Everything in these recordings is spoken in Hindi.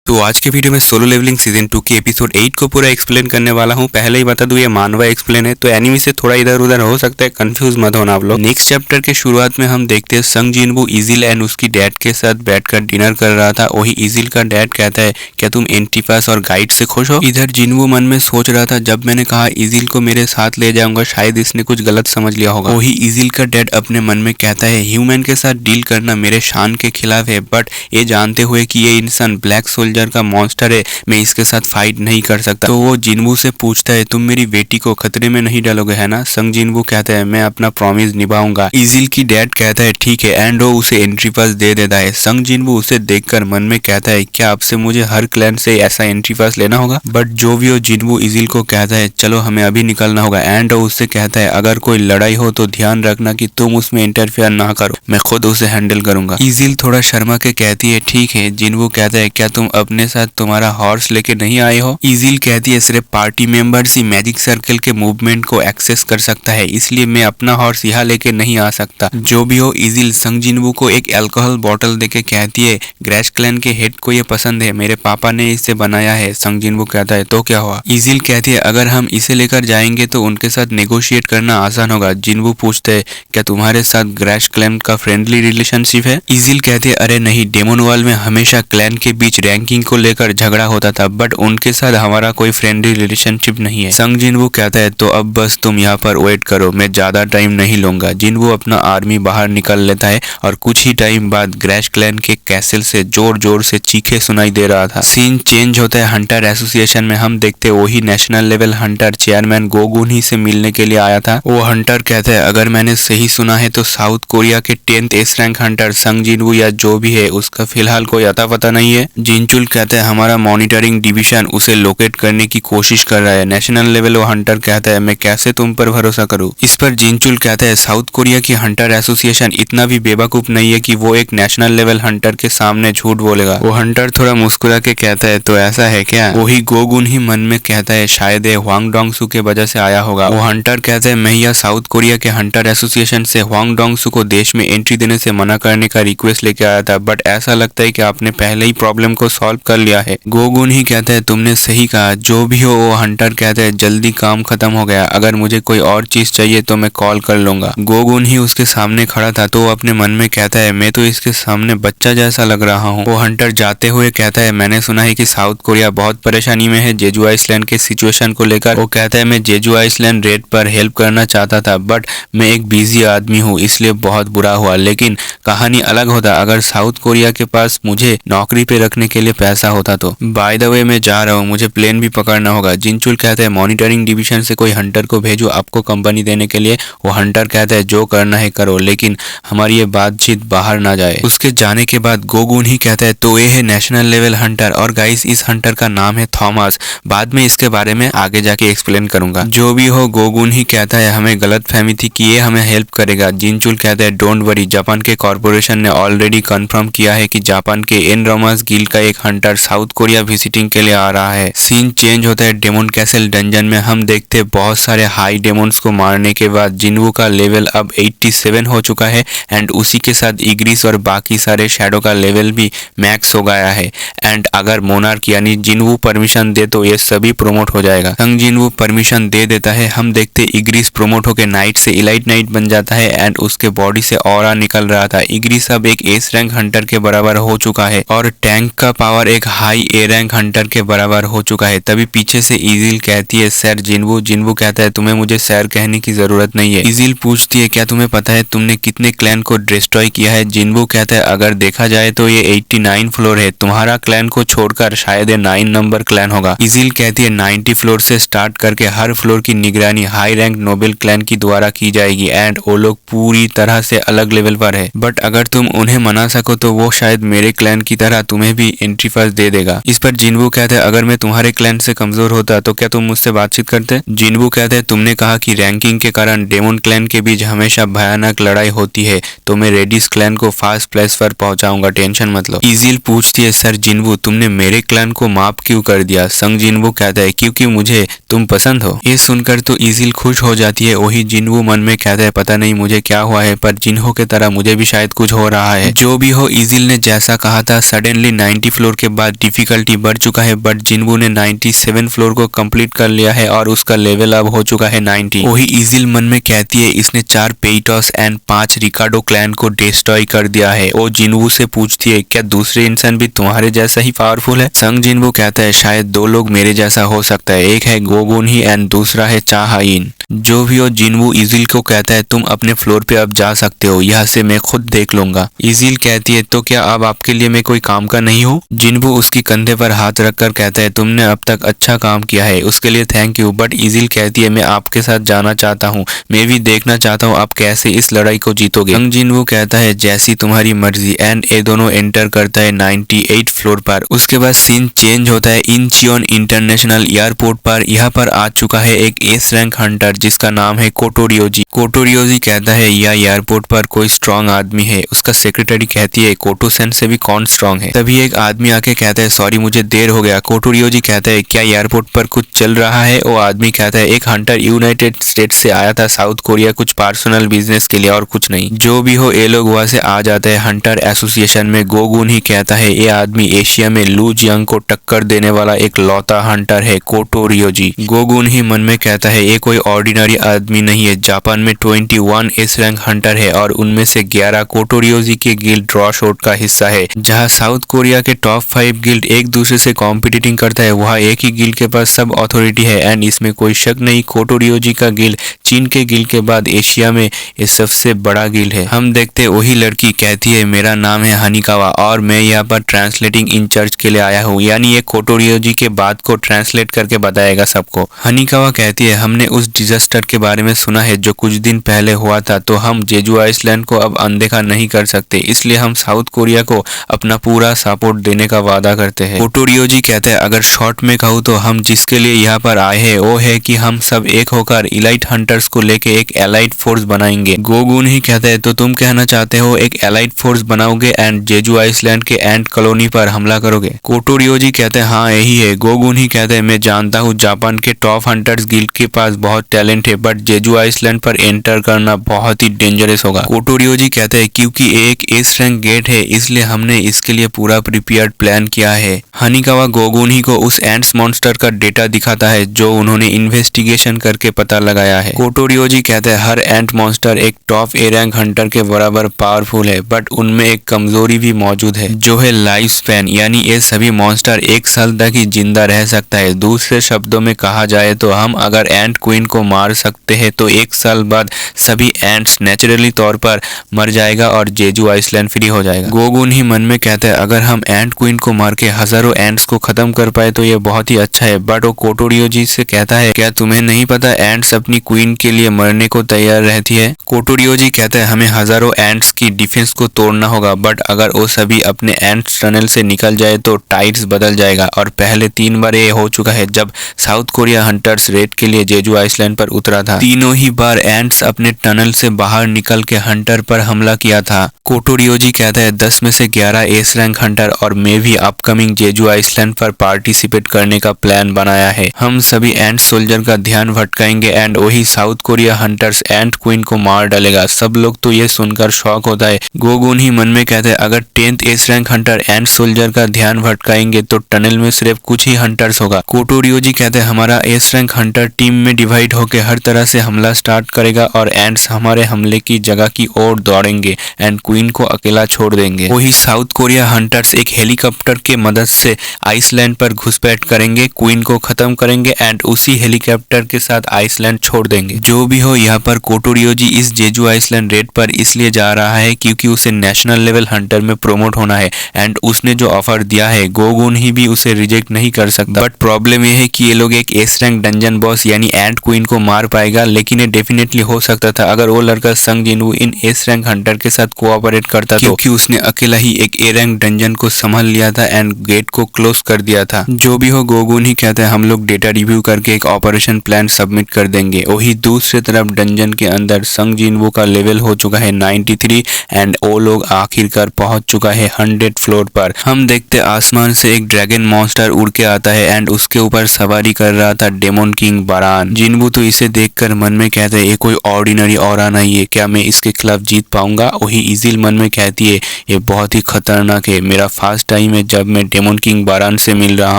तो आज के वीडियो में सोलो लेवलिंग सीजन 2 के एपिसोड 8 को पूरा एक्सप्लेन करने वाला हूँ। पहले ही बता दूं ये मानवा एक्सप्लेन है, तो एनिमी से थोड़ा इधर उधर हो सकता है, कंफ्यूज मत होना आप लोग। नेक्स्ट चैप्टर के शुरुआत में हम देखते हैं संग जिनवू इजिल एंड उसकी डैड के साथ बैठकर डिनर कर रहा था। वही इजिल का डैड कहता है, क्या तुम एंटीपास और गाइड से खुश हो? इधर जिनवू मन में सोच रहा था, जब मैंने कहा इजिल को मेरे साथ ले जाऊंगा शायद इसने कुछ गलत समझ लिया होगा। वही इजिल का डैड अपने मन में कहता है, ह्यूमन के साथ डील करना मेरे शान के खिलाफ है, बट ये जानते हुए कि ये इंसान ब्लैक सोल्जर का मॉन्स्टर है, मैं इसके साथ फाइट नहीं कर सकता। तो वो जिनवू से पूछता है, तुम मेरी बेटी को खतरे में नहीं डालोगे है ना? संग जिनवू कहता है, मैं अपना प्रॉमिस निभाऊंगा। इजिल की डैड कहता है ठीक है, एंड वो उसे एंट्री पास दे देता है। संग जिनवू उसे देखकर मन में कहता है, क्या आपसे मुझे हर क्लैन से ऐसा एंट्री पास लेना होगा? बट जो भी हो जिनवू इजिल को कहता है, चलो हमें अभी निकलना होगा। एंड वो उससे कहता है, अगर कोई लड़ाई हो तो ध्यान रखना कि तुम उसमें इंटरफेयर ना करो, मैं खुद उसे हैंडल करूंगा। इजिल थोड़ा शर्मा के कहती है ठीक है। जिनवू कहता है, क्या तुम अपने साथ तुम्हारा हॉर्स लेके नहीं आए हो? इजिल कहती है, सिर्फ पार्टी मेंबर्स ही मैजिक सर्कल के मूवमेंट को एक्सेस कर सकता है, इसलिए मैं अपना हॉर्स यहाँ लेके नहीं आ सकता। जो भी हो इजिल संग जिनवू को एक अल्कोहल बॉटल देके कहती है, ग्रैश क्लैन के हेड को ये पसंद है, मेरे पापा ने इसे बनाया है। संग जिनवू कहता है, तो क्या हुआ? इजिल कहती है, अगर हम इसे लेकर जाएंगे तो उनके साथ नेगोशिएट करना आसान होगा। जिनवू पूछते है, क्या तुम्हारे साथ ग्रैश क्लैन का फ्रेंडली रिलेशनशिप है? इजिल कहते है, अरे नहीं, डेमन वॉल में हमेशा क्लैन के बीच रैंकिंग को लेकर झगड़ा होता था, बट उनके साथ हमारा कोई फ्रेंडली रिलेशनशिप नहीं है। संग जिनवू कहता है, तो अब बस तुम यहाँ पर वेट करो, मैं ज्यादा टाइम नहीं लूंगा। जिनवू अपना आर्मी बाहर निकल लेता है और कुछ ही टाइम बाद ग्रैश क्लैन के कैसल से जोर जोर से चीखे सुनाई दे रहा था। सीन चेंज होता है हंटर एसोसिएशन में। हम देखते वही नेशनल लेवल हंटर चेयरमैन गोगुन ही से मिलने के लिए आया था। वो हंटर कहता है, अगर मैंने सही सुना है तो साउथ कोरिया के 10th एस रैंक हंटर संग जिनवू या जो भी है उसका फिलहाल कोई अता पता नहीं है। जिनचुल कहता है, हमारा मॉनिटरिंग डिवीजन उसे लोकेट करने की कोशिश कर रहा है। नेशनल लेवल वो हंटर कहता है, मैं कैसे तुम पर भरोसा करूं? इस पर जिनचुल कहता है, साउथ कोरिया की हंटर एसोसिएशन इतना भी बेवकूफ नहीं है कि वो एक नेशनल लेवल हंटर के सामने झूठ बोलेगा। वो हंटर थोड़ा मुस्कुरा के कहता है, तो ऐसा है क्या? वही गोगुन ही मन में कहता है, शायद ये हुआंग डोंगसू के वजह से आया होगा। वो हंटर कहते हैं, मैं यह साउथ कोरिया के हंटर एसोसिएशन से हुआंग डोंगसू को देश में एंट्री देने से मना करने का रिक्वेस्ट लेके आया था, बट ऐसा लगता है कि आपने पहले ही प्रॉब्लम को सॉल्व कर लिया है। गोगुन ही कहता है, तुमने सही कहा। जो भी हो वो हंटर कहते हैं, जल्दी काम खत्म हो गया, अगर मुझे कोई और चीज चाहिए तो मैं कॉल कर लूंगा। गोगुन ही उसके सामने खड़ा था, तो वो अपने मन में कहता है, मैं तो इसके सामने बच्चा जैसा लग रहा हूँ। वो हंटर जाते हुए कहता है, मैंने सुना है कि साउथ कोरिया बहुत परेशानी में है जेजू आइसलैंड के सिचुएशन को लेकर। वो कहता है, मैं जेजू आइसलैंड रेड पर हेल्प करना चाहता था, बट मैं एक बिजी आदमी हूँ, इसलिए बहुत बुरा हुआ। लेकिन कहानी अलग होता अगर साउथ कोरिया के पास मुझे नौकरी पे रखने के लिए पैसा होता तो। बाय द वे मैं जा रहा हूँ, मुझे प्लेन भी पकड़ना होगा। जिनचुल कहते हैं, मॉनिटरिंग डिवीजन से कोई हंटर को भेजो आपको कंपनी देने के लिए। वो हंटर कहता है, जो करना है करो, लेकिन हमारी ये बातचीत बाहर ना जाए। उसके जाने के बाद गोगुन ही कहता है, तो ये है नेशनल लेवल हंटर, और गाइस इस हंटर का नाम है थॉमस। बाद में इसके बारे में आगे जाके एक्सप्लेन करूंगा। जो भी हो गोगुन ही कहता है, हमें गलत फहमी थी कि ये हमें हेल्प करेगा। जिनचुल कहता है, डोंट वरी, जापान के कॉर्पोरेशन ने ऑलरेडी कंफर्म किया है कि जापान के एनरोमास गिल्ड का एक हंटर साउथ कोरिया विजिटिंग के लिए आ रहा है। सीन चेंज होता है डेमन कैसल डंजन में। हम देखते बहुत सारे हाई डेमोन्स को मारने के बाद जिनवू का लेवल अब 87 हो चुका है, एंड उसी के साथ इग्रिस और बाकी सारे शैडो का लेवल भी मैक्स हो गया है। एंड अगर मोनार्क यानी जिनवू परमिशन दे तो ये सभी प्रमोट हो जाएगा। संग जिनवू परमिशन दे देता है। हम देखते इग्रिस प्रमोट होकर नाइट से इलाइट नाइट बन जाता है, एंड उसके बॉडी से ऑरा निकल रहा था। इग्रिस अब एक एस रैंक हंटर के बराबर हो चुका है, और टैंक का पावर एक हाई ए रैंक हंटर के बराबर हो चुका है। तभी पीछे से इजिल कहती है, सर जिनवू। जिनवू कहता है, तुम्हें मुझे सर कहने की जरूरत नहीं है। इजिल पूछती है, क्या तुम्हें पता है तुमने कितने क्लैन को डिस्ट्रॉय किया है? जिनवू कहता है, अगर देखा जाए तो ये 89 फ्लोर है, तुम्हारा क्लैन को छोड़कर शायद ये 9 नंबर क्लैन होगा। इजिल कहती है, 90 फ्लोर से स्टार्ट करके हर फ्लोर की निगरानी हाई रैंक नोबेल क्लैन की द्वारा की जाएगी, एंड वो लोग पूरी तरह से अलग लेवल पर है, बट अगर तुम उन्हें मना सको तो वो शायद मेरे क्लैन की तरह तुम्हें भी एंट्री पास दे देगा। इस पर जिनवू कहते हैं, अगर मैं तुम्हारे क्लैन से कमजोर होता तो क्या तुम मुझसे बातचीत करते? जिनवू कहते हैं, तुमने कहा कि रैंकिंग के कारण डेमन क्लैन के बीच हमेशा भयानक लड़ाई होती है, तो मैं रेडिस क्लैन को फास्ट प्लेस पर पहुंचाऊंगा, टेंशन मत लो। इजिल पूछती है, सर जिनवू तुमने मेरे क्लैन को माफ क्यों कर दिया? संग जिनवू कहता है, क्योंकि मुझे तुम पसंद हो। ये सुनकर तो इजिल खुश हो जाती है। वही जिनवू मन में कहता है, पता नहीं मुझे क्या हुआ है, पर जिन्हो के तरह मुझे भी शायद कुछ हो रहा है। जो भी हो, इजिल ने जैसा कहा था, सडनली 90 फ्लोर के बाद डिफिकल्टी बढ़ चुका है, बट जिन्वू ने 97 फ्लोर को कंप्लीट कर लिया है और उसका लेवल अब हो चुका है 90। वही इजिल मन में कहती है इसने 4 पेइटॉस एंड 5 रिकार्डो क्लैन को डिस्ट्रॉय कर दिया है। वो जिन्वू से पूछती है क्या दूसरे इंसान भी तुम्हारे जैसा ही पावरफुल है? संग जिन्वू कहता है शायद 2 लोग मेरे जैसा हो सकता है, एक है गोगुन ही एंड दूसरा है चा हाइन। जो भी हो जिन्वू इजिल को कहता है तुम अपने फ्लोर पे अब जा सकते हो, यहाँ से मैं खुद देख लूंगा। इजिल कहती है तो क्या अब आपके लिए मैं कोई काम का नहीं हूँ? जिन्वू उसकी कंधे पर हाथ रखकर कहता है तुमने अब तक अच्छा काम किया है, उसके लिए थैंक यू। बट इजिल कहती है मैं आपके साथ जाना चाहता हूँ, मैं भी देखना चाहता हूँ आप कैसे इस लड़ाई को जीतोगे। संग जिन्वू कहता है जैसी तुम्हारी मर्जी एंड ये दोनों एंटर करता है 98 फ्लोर पर। उसके बाद सीन चेंज होता है इंचियोन इंटरनेशनल एयरपोर्ट पर। यहाँ पर आ चुका है एक एस रैंक हंटर जिसका नाम है कोटोरियोजी। कोटोरियोजी कहता है यह एयरपोर्ट पर कोई स्ट्रॉन्ग आदमी है। उसका सेक्रेटरी कहती है कोटो सेन से भी कौन स्ट्रॉन्ग है? तभी एक आदमी आके कहता है सॉरी मुझे देर हो गया। कोटोरियोजी कहता है क्या एयरपोर्ट पर कुछ चल रहा है? वो आदमी कहता है एक हंटर यूनाइटेड स्टेट्स से आया था साउथ कोरिया कुछ पर्सनल बिजनेस के लिए और कुछ नहीं। जो भी हो ये लोग वहां से आ जाते हैं हंटर एसोसिएशन में। गोगुन ही कहता है ये आदमी एशिया में लू जियांग को टक्कर देने वाला एक लौता हंटर है कोटोरियोजी। गोगुन ही मन में कहता है ये कोई ऑर्डिनरी आदमी नहीं है, जापान में 21 एस रैंक हंटर है और उनमें से 11 कोटोरियोजी के गिल्ड ड्रॉ शॉट का हिस्सा है। जहां साउथ कोरिया के टॉप 5 गिल्ड एक दूसरे से कॉम्पिटिटिंग करता है वहां एक ही गिल्ड के पास सब अथॉरिटी है एंड इसमें कोई शक नहीं कोटोरियोजी का गिल्ड चीन के गिल्ड के बाद एशिया में ये सबसे बड़ा गिल्ड है। हम देखते वही लड़की कहती है मेरा नाम है हनिकावा और मैं यहाँ पर ट्रांसलेटिंग इंचार्ज के लिए आया हूँ, यानी ये कोटोरियोजी के बात को ट्रांसलेट करके बताएगा सबको। हनिकावा कहती है हमने उस डिजास्टर के बारे में सुना है जो कुछ दिन पहले हुआ था, तो हम जेजू आइसलैंड को अब अनदेखा नहीं कर सकते, इसलिए हम साउथ कोरिया को अपना पूरा सपोर्ट देने का वादा करते हैं। कोटोरियोजी कहते हैं अगर शॉर्ट में कहूँ तो हम जिसके लिए यहाँ पर आए हैं वो है कि हम सब एक होकर इलाइट हंटर्स को लेके एक एलाइट फोर्स बनाएंगे। गोगुन ही कहते हैं तो तुम कहना चाहते हो एक एलाइट फोर्स बनाओगे एंड जेजू आइसलैंड के एंट कॉलोनी पर हमला करोगे? कोटोरियोजी कहते हैं हाँ यही है। गोगुन ही कहते हैं मैं जानता हूँ जापान के टॉप हंटर्स गिल्ड के पास बहुत टैलेंट है, बट जेजू आइसलैंड पर एंटर करना बहुत ही डेंजरस होगा। कोटोरियोजी कहते हैं क्योंकि एक एस रैंक गेट है इसलिए हमने इसके लिए पूरा प्रिपेयर्ड प्लान किया है। हनिकावा गोगुन ही को उस एंट्स मॉन्स्टर का डेटा दिखाता है जो उन्होंने इन्वेस्टिगेशन करके पता लगाया है। कोटोरियोजी कहते हैं हर एंट मॉन्स्टर एक टॉप ए रैंक हंटर के बराबर पावरफुल है, बट उनमें एक कमजोरी भी मौजूद है जो है लाइफ स्पैन, यानी ये सभी मॉन्स्टर 1 साल तक ही जिंदा रह सकता है। दूसरे शब्दों में कहा जाए तो हम अगर एंट क्वीन को मार सकते हैं तो 1 साल बाद सभी एंट्स नेचुरली तौर पर मर जाएगा और जेजू आइसलैंड फ्री हो जाएगा। गोगुन ही मन में कहता है अगर हम एंट क्वीन को मार के हजारों एंट्स को खत्म कर पाए तो ये बहुत ही अच्छा है, बट वो कोटोरियोजी से कहता है क्या तुम्हें नहीं पता एंट्स अपनी क्वीन के लिए मरने को तैयार रहती है? कोटोरियोजी कहता है हमें हजारों एंट्स की डिफेंस को तोड़ना होगा, बट अगर वो सभी अपने एंट्स टनल से निकल जाए तो टाइड्स बदल जाएगा और पहले 3 बार ये हो चुका है जब साउथ कोरिया हंटर्स रेड के लिए जेजू आइसलैंड पर उतरा था। तीनों ही बार एंट्स अपने टनल से बाहर निकल के हंटर पर हमला किया था। कोटोरियोजी कहता है 10 में से 11 एस रैंक हंटर और मैं भी अपकमिंग जेजू आइसलैंड पर पार्टिसिपेट करने का प्लान बनाया है। हम सभी एंट सोल्जर का ध्यान भटकाएंगे एंड वही साउथ कोरिया हंटर्स एंट क्वीन को मार डालेगा। सब लोग तो ये सुनकर शॉक होता है। गोगुन ही मन में कहते हैं अगर 10th एस रैंक हंटर एंट सोल्जर का ध्यान भटकाएंगे तो टनल में सिर्फ कुछ ही हंटर्स होगा। कोटोरियोजी कहते हैं हमारा एस रैंक हंटर टीम में डिवाइड होकर हर तरह से हमला स्टार्ट करेगा और एंट्स हमारे हमले की जगह की ओर दौड़ेंगे एंड क्वीन को अकेला छोड़ देंगे। वही साउथ कोरिया हंटर्स एक हेलीकॉप्टर के मदद से आइसलैंड पर घुसपैठ करेंगे, क्वीन को खत्म करेंगे एंड उसी हेलीकॉप्टर के साथ आइसलैंड छोड़ देंगे। जो भी हो यहाँ पर कोटोरियोजी इस जेजू आइसलैंड रेड पर इसलिए जा रहा है क्योंकि उसे नेशनल लेवल हंटर में प्रोमोट होना है एंड उसने जो ऑफर दिया है गोगुन ही भी उसे रिजेक्ट नहीं कर सकता। बट प्रॉब्लम यह है कि ये लोग एक एस रैंक डंजन बॉस यानी एंट क्वीन को मार पाएगा, लेकिन ये डेफिनेटली हो सकता था अगर वो लड़का संग जिन्वू इन एस रैंक हंटर के साथ कोऑपरेट करता क्योंकि उसने अकेला ही एक ए रैंक डंजन को संभाल लिया था एंड गेट को क्लोज कर दिया था। जो भी हो गोगुन ही कहता है हम लोग डेटा रिव्यू करके एक ऑपरेशन प्लान सबमिट कर देंगे। वही दूसरी तरफ डंजन के अंदर संग जिन्वू का लेवल हो चुका है 93 एंड वो लोग आखिरकार पहुंच चुका है 100 फ्लोर पर। हम देखते आसमान से एक ड्रैगन मॉन्स्टर उड़ के आता है एंड उसके ऊपर सवारी कर रहा था डेमन किंग बारान। जिन्वू तो इसे देखकर मन में कहता है ये कोई ऑर्डिनरी ऑरा नहीं है, क्या मैं इसके खिलाफ जीत पाऊंगा। वही इजिल मन में कहती है ये बहुत ही खतरनाक है, मेरा फर्स्ट टाइम है जब मैं डेमन किंग बारान से मिल रहा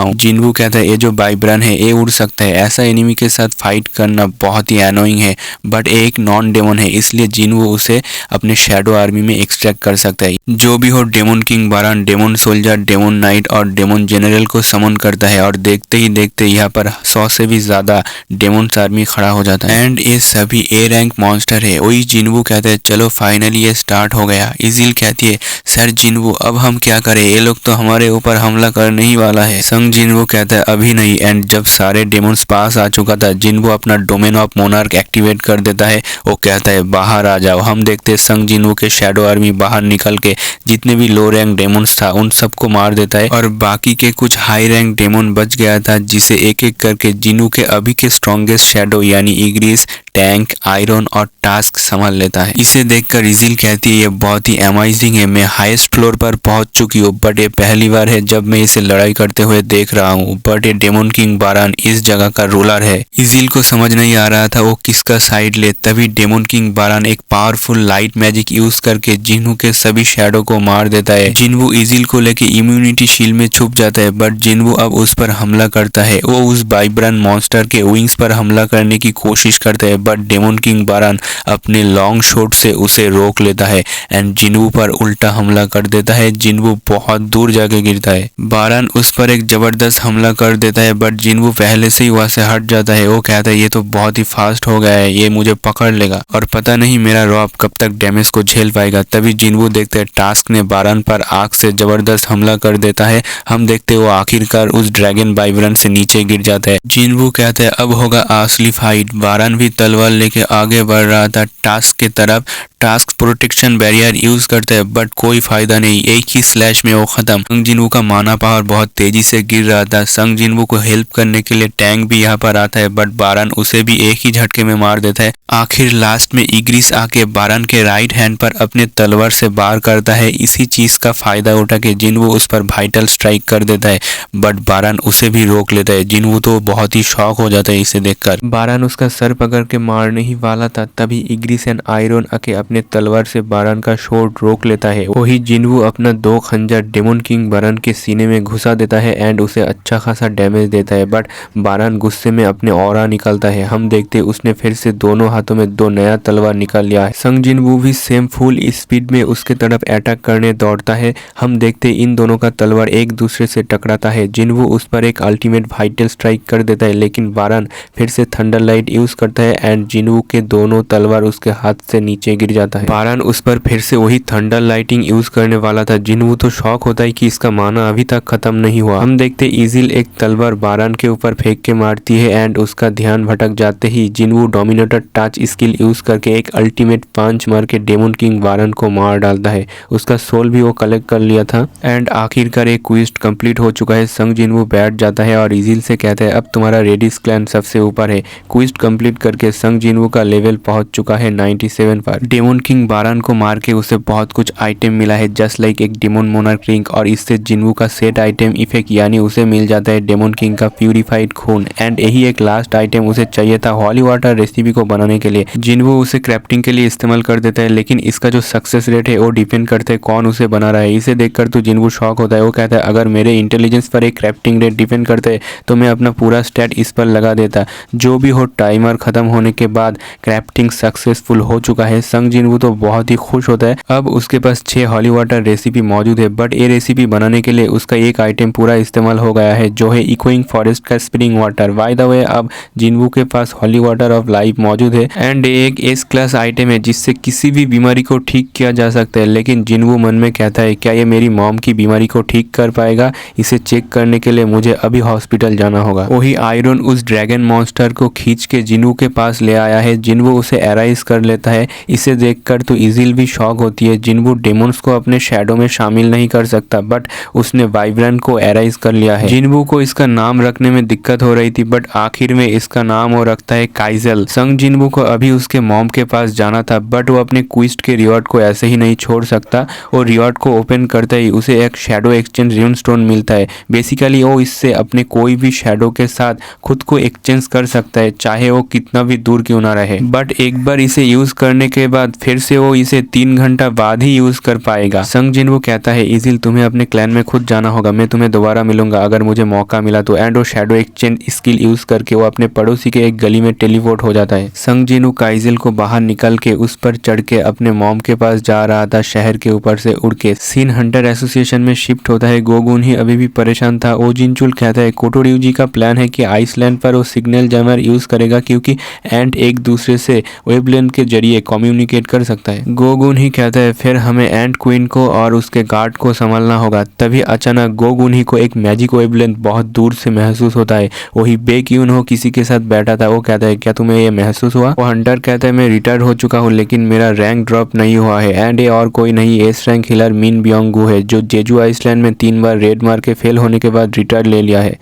हूँ। जिनवू कहता है ये जो वाइब्रन है ये उड़ सकता है, ऐसा एनिमी के साथ फाइट करना बहुत ही एनोइंग है, बट ये एक नॉन डेमन है इसलिए जिनवू उसे अपने शैडो आर्मी में एक्सट्रैक्ट कर सकता है। जो भी हो daemon king बारान daemon soldier, daemon night और डेमन जनरल को समन करता है और देखते ही देखते यहाँ पर 100 से भी ज्यादा डेमन्स आर्मी खड़ा हो जाता है एंड ये सभी ए रैंक मॉन्स्टर है। वही जिनवू कहते हैं चलो फाइनली ये स्टार्ट हो गया। इजिल कहती है सर जिनवू अब हम क्या करें, ये लोग तो हमारे ऊपर हमला करने ही वाला है। संग जिनवू कहता है अभी नहीं। एंड जब सारे डेमन्स पास आ चुका था जिनवू अपना डोमेन ऑफ मोनार्क एक्टिवेट कर देता है। वो कहता है बाहर आ जाओ। हम देखते हैं संग जिनवू के शैडो आर्मी बाहर निकल के जितने भी लो रैंक डेमन्स था उन सबको मार देता है और बाकी के कुछ हाई रैंक डेमन बच गया था जिसे एक एक करके जिनवू के अभी के स्ट्रॉन्गेस्ट शैडो यानी इग्रिस, टैंक, आयरन और टास्क संभाल लेता है। इसे देखकर इजिल कहती है ये बहुत ही अमेजिंग है, मैं हाईएस्ट फ्लोर पर पहुंच चुकी हूँ बट ये पहली बार है जब मैं इसे लड़ाई करते हुए देख रहा हूँ, बट ये डेमन किंग बारान इस जगह का रूलर है। इजिल को समझ नहीं आ रहा था वो किसका साइड ले, तभी डेमन किंग बारान एक पावरफुल लाइट मैजिक यूज करके जिन्हू के सभी शैडो को मार देता है। जिन्हू इजिल को लेके इम्यूनिटी शील्ड में छुप जाता है बट जिन्हू अब उस पर हमला करता है। वो उस वाइब्रन मॉन्स्टर के विंग्स पर हमला करने की कोशिश करता है बट डेमन किंग बारान अपने लॉन्ग शॉट से उसे रोक लेता है एंड जिन्हू पर उल्टा हमला कर देता है। जिन्हू बहुत दूर जाके गिरता है। बारान उस पर एक जबरदस्त हमला कर देता है बट जिन्हू पहले से ही वहां से हट जाता है। वो कहता है ये तो बहुत ही फास्ट हो गया है, ये मुझे पकड़ लेगा और पता नहीं मेरा रॉब कब तक डैमेज को झेल पाएगा। तभी जिन्हू देखते हैं टास्क ने बारान पर आग से जबरदस्त हमला कर देता है। हम देखते वो आखिरकार उस ड्रैगन वाइब्रन से नीचे गिर जाता है। जिन्हू कहते हैं अब होगा असली फाइट। बारान भी तलवार लेके आगे बढ़ रहा था टास्क की तरफ। टास्क प्रोटेक्शन बैरियर यूज करता है बट कोई फायदा नहीं, एक ही स्लैश में वो खत्म। संग जिन्हू का माना पावर बहुत तेजी से गिर रहा था। संग जिन्हू को हेल्प करने के लिए टैंक भी यहाँ पर आता है बट बारान उसे भी एक ही झटके में मार देता है। आखिर लास्ट में इग्रिस आके बारान के राइट हैंड पर अपने तलवार से वार करता है। इसी चीज का फायदा उठा के जिन्हू उस पर वाइटल स्ट्राइक कर देता है बट बारान उसे भी रोक लेता है। जिन्हू तो बहुत ही शॉक हो जाता है इसे देखकर। बारान उसका सर पकड़ के मारने ही वाला था तभी इग्रिस एंड आयरन आके अपने तलवार से बारान का शॉट रोक लेता है। वही जिन्हू अपना 2 खंजर डेमन किंग बारान के सीने में घुसा देता है एंड उसे अच्छा खासा डैमेज देता है बट बारान गुस्से में अपने ऑरा निकालता है। हम देखते उसने फिर से दोनों हाथों में 2 नया तलवार निकाल लिया है। संग जिन्हू भी सेम फुल स्पीड में उसके तरफ अटैक करने दौड़ता है। हम देखते इन दोनों का तलवार एक दूसरे से टकराता है। जिन्हू उस पर एक अल्टीमेट वाइटल स्ट्राइक कर देता है लेकिन बारान फिर से थंडर लाइट यूज करता है एंड जिन्हू के दोनों तलवार उसके हाथ से नीचे गिर जाता है। बारान उस पर फिर से वही थंडर लाइटिंग यूज करने वाला था। जिन्हू तो शॉक होता है कि इसका माना अभी तक खत्म नहीं हुआ। हम देखते इजिल एक तलवार बारान के ऊपर फेंक के मारती है एंड उसका ध्यान भटक जाते ही जिन्हू डोमिनेटर टच स्किल यूज करके एक अल्टीमेट पंच मार के डेमन किंग बारान को मार डालता है। उसका सोल भी वो कलेक्ट कर लिया था एंड आखिरकार एक क्वेस्ट कंप्लीट हो चुका है। संग जिन्हू बैठ जाता है और इजिल से कहता है अब तुम्हारा रेडिस क्लैन सबसे ऊपर है। क्वेस्ट कंप्लीट करके संग जिन्हू का लेवल पहुंच चुका है 97 पर। डेमन किंग बारान को मार के उसे बहुत कुछ आइटम मिला है जस्ट लाइक एक डेमन मोनार्क रिंग और इससे जिन्हू का सेट आइटम इफेक्ट यानी उसे मिल जाता है डेमन किंग का प्यूरिफाइड खून एंड यही एक लास्ट आइटम उसे चाहिए था हॉली वाटर रेसिपी को बनाने के लिए। जिन्हू उसे क्राफ्टिंग के लिए इस्तेमाल कर देता है लेकिन इसका जो सक्सेस रेट है वो डिपेंड करता है कौन उसे बना रहा है। इसे देखकर तो जिन्हू शॉक होता है। वो कहता है अगर मेरे इंटेलिजेंस पर एक क्राफ्टिंग रेट डिपेंड करता है तो मैं अपना पूरा स्टैट इस पर लगा देता। जो भी हो टाइमर खत्म होने के बाद क्राफ्टिंग सक्सेसफुल हो चुका है। संग जिन्हू तो बहुत ही खुश होता है। अब उसके पास 6 हॉली वाटर रेसिपी मौजूद है बट ये रेसिपी बनाने के लिए उसका एक आइटम पूरा इस्तेमाल हो गया है जो है इकोइंग फॉरेस्ट का spring water. By the way अब जिन्हू के पास हॉली वाटर ऑफ लाइफ मौजूद है एंड एक एस क्लास आइटम है जिससे किसी भी बीमारी को ठीक किया जा सकता है। लेकिन जिन्हू मन में कहता है क्या ये मेरी मॉम की बीमारी को ठीक कर पाएगा, इसे चेक करने के लिए मुझे अभी हॉस्पिटल जाना होगा। वही आयरन उस ड्रैगन मॉन्स्टर को खींच के जिन्हू के पास ले आया है। जिन्हू उसे एराइज कर लेता है। इसे देखकर तो इजिल भी शॉक होती है। जिन्बू डेमोन्स को अपने शैडो में शामिल नहीं कर सकता, बट उसने वाइब्रेंट को एराइज कर लिया है। जिन्बू को इसका नाम रखने में दिक्कत हो रही थी, बट आखिर में इसका नाम वो रखता है काइजल। संग जिन्बू को अभी उसके मॉम के पास जाना था, बट वो अपने क्विस्ट के रिवॉर्ड को ऐसे ही नहीं छोड़ सकता। और रिवॉर्ड को ओपन करते ही उसे एक शैडो एक्सचेंज रून स्टोन मिलता है। बेसिकली वो इससे अपने कोई भी शैडो के साथ खुद को एक्सचेंज कर सकता है, चाहे वो कितना भी दूर क्यों ना रहे। बट एक बार इसे यूज करने के बाद फिर से वो इसे 3 घंटा बाद ही यूज कर पाएगा। संग जिन्बू कहता है इजिल तुम्हें अपने क्लैन में खुद जाना होगा, मैं तुम्हें दोबारा मिलूंगा अगर मुझे मौका मिला तो। एंड वो शैडो एक्सचेंज स्किल यूज करके वो अपने पड़ोसी के एक गली में टेलीपोर्ट हो जाता है। संग जिन्बू काइजल को बाहर निकल के उस पर चढ़ के अपने मॉम के पास जा रहा था, शहर के ऊपर से उड़ के। सीन हंटर एसोसिएशन में शिफ्ट होता है। गोगुन ही अभी भी परेशान था। ओ जिनचुल कहता है कोटोryuji का प्लान है कि आइसलैंड पर वो सिग्नल जैमर यूज करेगा, क्योंकि एंट एक दूसरे से वेवलेंथ के जरिए कम्युनिकेट कर सकता है। गोगुन ही कहता है फिर हमें एंट क्वीन को और उसके गार्ड को संभालना होगा। तभी अचानक गोगुन ही को एक मैजिक वेवलेंथ बहुत दूर से महसूस होता है। वही बेक्यून हो किसी के साथ बैठा था। वो कहता है क्या तुम्हें ये महसूस हुआ? वो हंटर कहता है मैं रिटायर हो चुका हूँ, लेकिन मेरा रैंक ड्रॉप नहीं हुआ है। एंड ये और कोई नहीं एस रैंक हिलर मिन बियोंगू है, जो जेजू आइसलैंड में 3 बार रेड मार के फेल होने के बाद रिटायर ले लिया है।